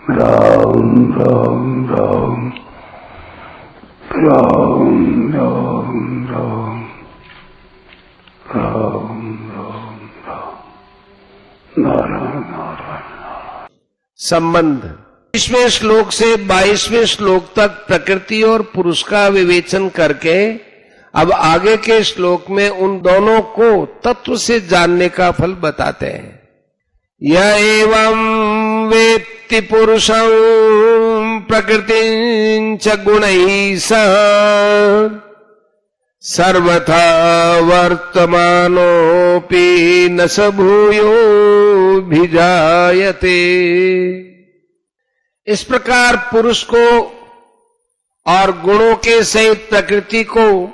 राम राम राम राम राम राम राम राम राम नारायण नारायण। संबंध 20वें श्लोक से 22वें श्लोक तक प्रकृति और पुरुष का विवेचन करके अब आगे के श्लोक में उन दोनों को तत्व से जानने का फल बताते हैं। यह एवं वेत्ति पुरुषं प्रकृतिं च गुणैः सह सर्वथा वर्तमानोऽपि न स भूयोऽभिजायते। इस प्रकार पुरुष को और गुणों के सहित प्रकृति को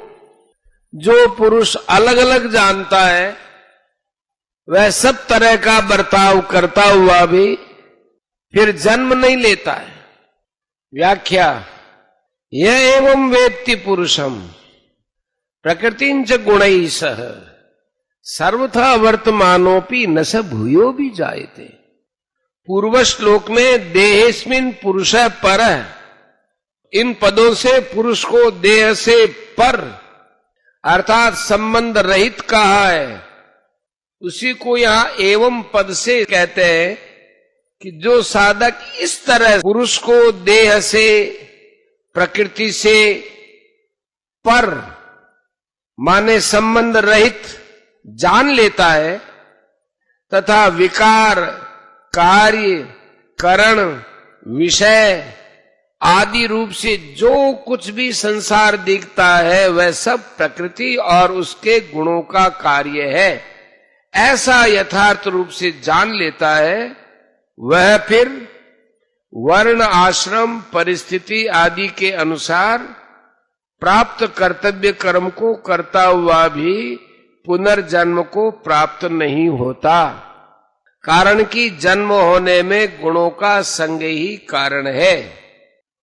जो पुरुष अलग अलग जानता है वह सब तरह का बर्ताव करता हुआ भी फिर जन्म नहीं लेता है। व्याख्या यह एवं वेत्ति पुरुषम प्रकृतिं च गुणैः सह सर्वथा वर्तमानोऽपि न स भूयो भी जायते। पूर्व श्लोक में देहेस्मिन् पुरुषः परः, इन पदों से पुरुष को देह से पर अर्थात संबंध रहित कहा है। उसी को यहां एवं पद से कहते हैं कि जो साधक इस तरह पुरुष को देह से प्रकृति से पर माने संबंध रहित जान लेता है तथा विकार कार्य करण विषय आदि रूप से जो कुछ भी संसार दिखता है वह सब प्रकृति और उसके गुणों का कार्य है, ऐसा यथार्थ रूप से जान लेता है, वह फिर वर्ण आश्रम परिस्थिति आदि के अनुसार प्राप्त कर्तव्य कर्म को करता हुआ भी पुनर्जन्म को प्राप्त नहीं होता। कारण कि जन्म होने में गुणों का संग ही कारण है।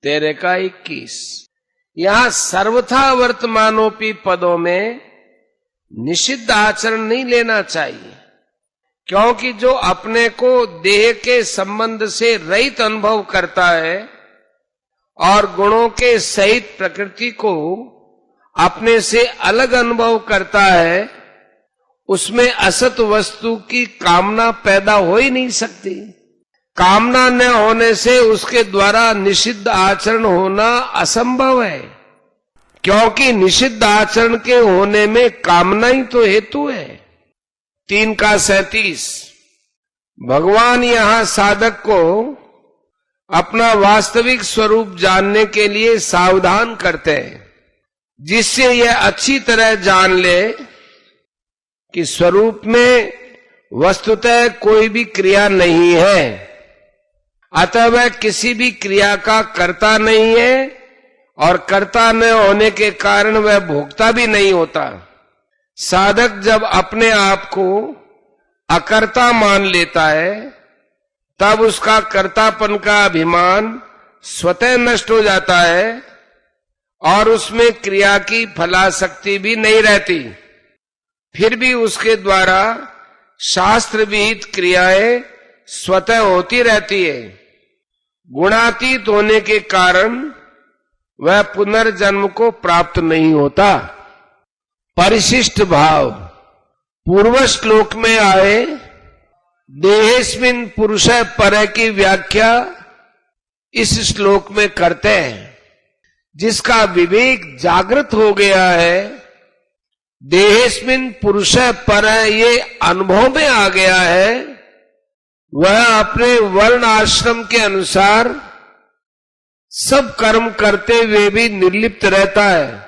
13 का 21। यहां सर्वथा वर्तमानोपि पदों में निषिद्ध आचरण नहीं लेना चाहिए, क्योंकि जो अपने को देह के संबंध से रहित अनुभव करता है और गुणों के सहित प्रकृति को अपने से अलग अनुभव करता है, उसमें असत वस्तु की कामना पैदा हो ही नहीं सकती। कामना न होने से उसके द्वारा निषिद्ध आचरण होना असंभव है, क्योंकि निषिद्ध आचरण के होने में कामना ही तो हेतु है। 3 का 37। भगवान यहां साधक को अपना वास्तविक स्वरूप जानने के लिए सावधान करते हैं, जिससे यह अच्छी तरह जान ले कि स्वरूप में वस्तुतः कोई भी क्रिया नहीं है, अतः वह किसी भी क्रिया का कर्ता नहीं है और कर्ता न होने के कारण वह भोक्ता भी नहीं होता। साधक जब अपने आप को अकर्ता मान लेता है तब उसका कर्तापन का अभिमान स्वतः नष्ट हो जाता है और उसमें क्रिया की फलाशक्ति भी नहीं रहती। फिर भी उसके द्वारा शास्त्र विहित क्रियाएं स्वतः होती रहती है। गुणातीत होने के कारण वह पुनर्जन्म को प्राप्त नहीं होता। परिशिष्ट भाव पूर्व श्लोक में आए देहेस्मिन् पुरुषः परः की व्याख्या इस श्लोक में करते हैं। जिसका विवेक जागृत हो गया है, देहेस्मिन् पुरुषः परः ये अनुभव में आ गया है, वह अपने वर्ण आश्रम के अनुसार सब कर्म करते हुए भी निर्लिप्त रहता है।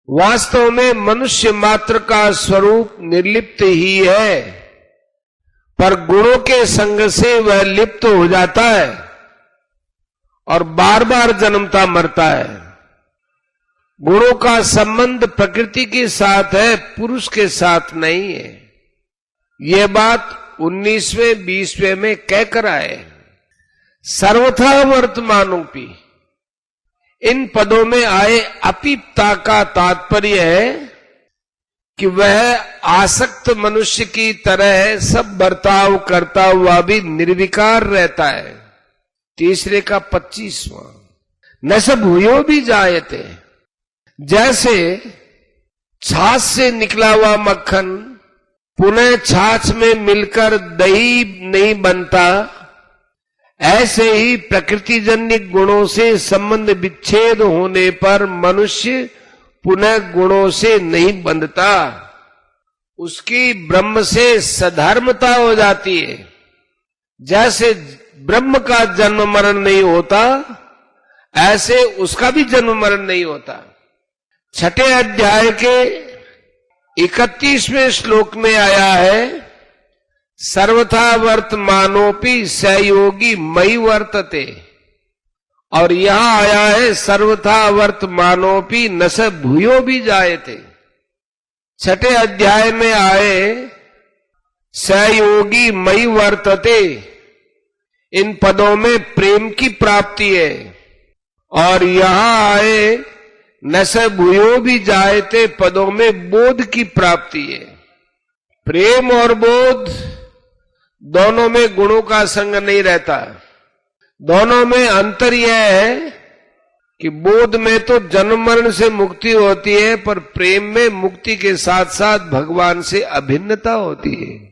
वास्तव में मनुष्य मात्र का स्वरूप निर्लिप्त ही है, पर गुणों के संग से वह लिप्त हो जाता है और बार बार जन्मता मरता है। गुणों का संबंध प्रकृति के साथ है, पुरुष के साथ नहीं है। यह बात 19वें 20वें में कहकर आए। सर्वथा वर्तमानोपि इन पदों में आए अपीप्ता का तात्पर्य है कि वह आसक्त मनुष्य की तरह सब बर्ताव करता हुआ भी निर्विकार रहता है। तीसरे का 25वां, न स भूयो भी जायते। जैसे छाछ से निकला हुआ मक्खन पुनः छाछ में मिलकर दही नहीं बनता, ऐसे ही प्रकृतिजन्य गुणों से संबंध विच्छेद होने पर मनुष्य पुनः गुणों से नहीं बंधता, उसकी ब्रह्म से सधर्मता हो जाती है। जैसे ब्रह्म का जन्म मरण नहीं होता, ऐसे उसका भी जन्म मरण नहीं होता। छठे अध्याय के 31वें श्लोक में आया है, सर्वथा वर्तमानोपि सहयोगी मयि वर्तते, और यहां आया है सर्वथा वर्तमानोपि न स भूयो भी जायते। छठे अध्याय में आए सहयोगी मयि वर्तते, इन पदों में प्रेम की प्राप्ति है, और यहां आए न स भूयो भी जायते पदों में बोध की प्राप्ति है। प्रेम और बोध दोनों में गुणों का संग नहीं रहता। दोनों में अंतर यह है कि बोध में तो जन्म मरण से मुक्ति होती है, पर प्रेम में मुक्ति के साथ साथ भगवान से अभिन्नता होती है।